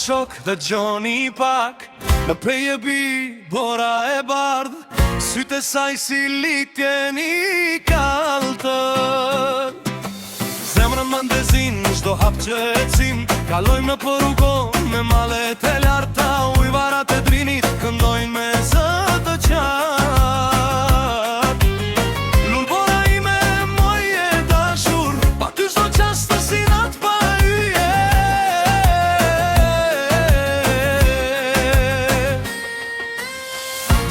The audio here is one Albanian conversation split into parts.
shok dhe gjoni pak. Në prej e bi, bora e bardh, sytë e saj si litjen I kaltër. Zemrën më ndezin, çdo hap që ecim, kalojmë në rrugon me malet e larta. Ujvarat e drinit këndojnë me zë të qartë. Lullbora ime, moje dashur, pa ty çdo qast të sinat pa yje.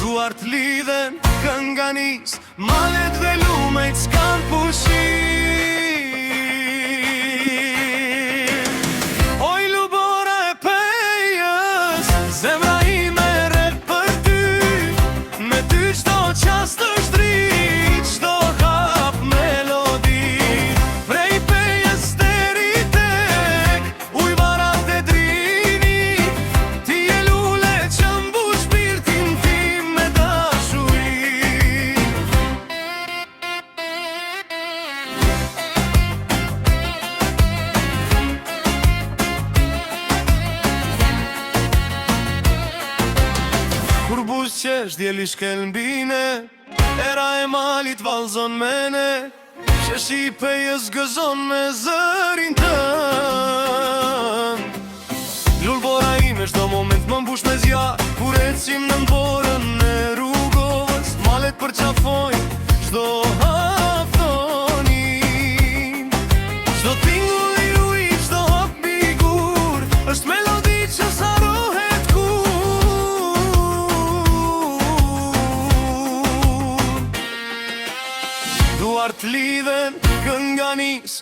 Duart lidhen, kënga nis, malet dhe lumejt s'kan pushim. Zemra ime rreth për ty, me ty çdo qast është dritë, çdo hap melodi. Prej pejes deri tek ujvarat e drinit, ti je lule që mbush shpirtin tim me dashuri. Kur buzqesh djeli shkel mbine, era e malit valzon mene, qeshi I pejës gëzon me zërin tën. Lullbora ime çdo moment më mbush me zja, kur ecim në borën e rrugës, malet përqafojnë çdo haptonin. Çdo tingull I ujit, çdo hap bigur, është melodi që sarohet kur. Duart lidhen, kënga nis,